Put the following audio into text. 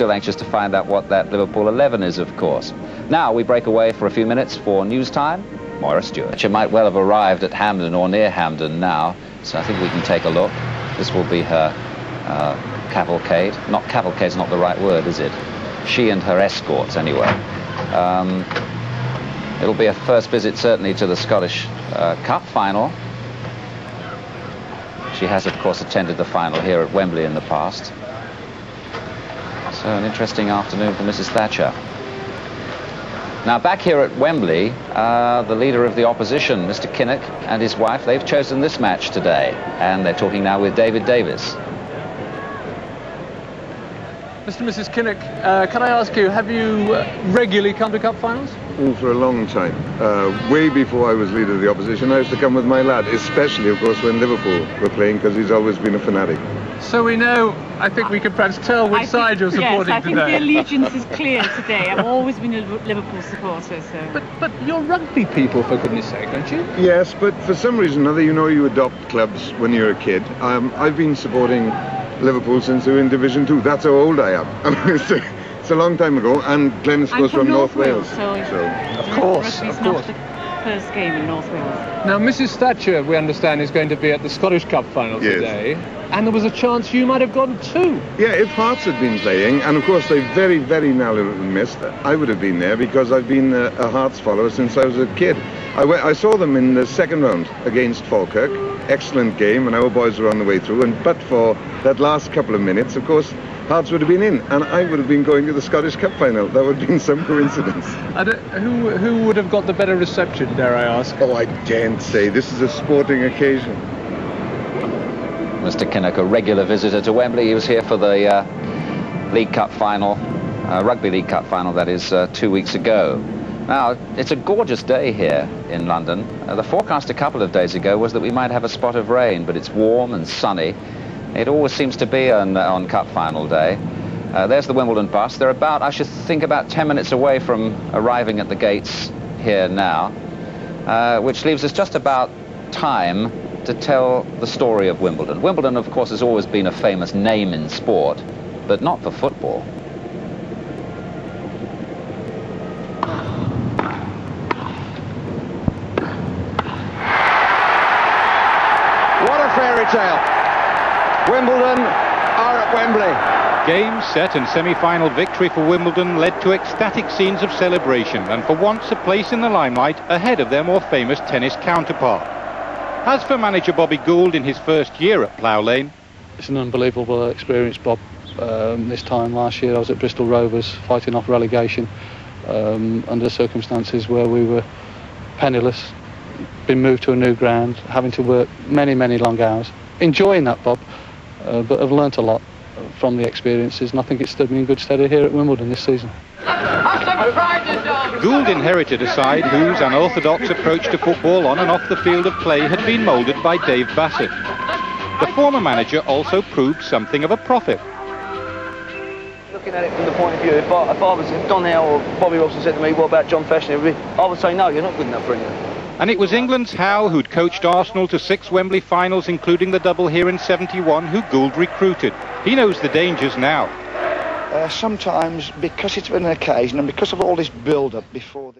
Still anxious to find out what that Liverpool 11 is, of course. Now we break away for a few minutes for news time. Moira Stewart. She might well have arrived at Hampden or near Hampden now, so I think we can take a look. This will be her cavalcade. Not cavalcade's not the right word, is it? She and her escorts, anyway. It'll be a first visit, certainly, to the Scottish Cup final. She has, of course, attended the final here at Wembley in the past. So an interesting afternoon for Mrs. Thatcher. Now back here at Wembley, the leader of the opposition, Mr. Kinnock, and his wife, they've chosen this match today, and they're talking now with David Davis. Mr. and Mrs. Kinnock, can I ask you, have you regularly come to cup finals? Oh, for a long time. Way before I was leader of the opposition, I used to come with my lad, especially, of course, when Liverpool were playing, because he's always been a fanatic. So we know, I think we can perhaps tell which side you're supporting today. Yes, I think the allegiance is clear today. I've always been a Liverpool supporter, so... But you're rugby people, for goodness sake, aren't you? Yes, but for some reason or other, you know, you adopt clubs when you're a kid. I've been supporting Liverpool since they were in Division 2. That's how old I am. It's a long time ago, and Glennis goes from North Wales. So of course. Not the first game in North Wales. Now, Mrs. Thatcher, we understand, is going to be at the Scottish Cup final today, and there was a chance you might have gone too. Yeah, if Hearts had been playing, and of course they very, very narrowly missed, I would have been there because I've been a Hearts follower since I was a kid. I saw them in the second round against Falkirk. Excellent game, and our boys were on the way through, but for that last couple of minutes, of course, Hearts would have been in, and I would have been going to the Scottish Cup final. That would have been some coincidence. Who would have got the better reception, dare I ask? Oh, I daren't say. This is a sporting occasion. Mr. Kinnock, a regular visitor to Wembley. He was here for the League Cup final, Rugby League Cup final, that is, 2 weeks ago. Now, it's a gorgeous day here in London. The forecast a couple of days ago was that we might have a spot of rain, but it's warm and sunny. It always seems to be on Cup final day. There's the Wimbledon bus. They're about, I should think, about 10 minutes away from arriving at the gates here now, which leaves us just about time to tell the story of Wimbledon. Wimbledon, of course, has always been a famous name in sport, but not for football. What a fairy tale! Wimbledon are at Wembley. Game, set and semi-final victory for Wimbledon led to ecstatic scenes of celebration, and for once a place in the limelight ahead of their more famous tennis counterpart. As for manager Bobby Gould in his first year at Plough Lane... It's an unbelievable experience, Bob. This time last year I was at Bristol Rovers fighting off relegation under circumstances where we were penniless, been moved to a new ground, having to work many, many long hours. Enjoying that, Bob, but I've learnt a lot from the experiences, and I think it stood me in good stead here at Wimbledon this season. Gould inherited a side whose unorthodox approach to football on and off the field of play had been moulded by Dave Bassett. The former manager also proved something of a prophet. Looking at it from the point of view, if I was Donnell or Bobby Robson said to me, what about John Fashionary, I would say, no, you're not good enough for England. And it was England's Howe, who'd coached Arsenal to 6 Wembley finals, including the double here in '71, who Gould recruited. He knows the dangers now. Sometimes, because it's been an occasion and because of all this build-up before...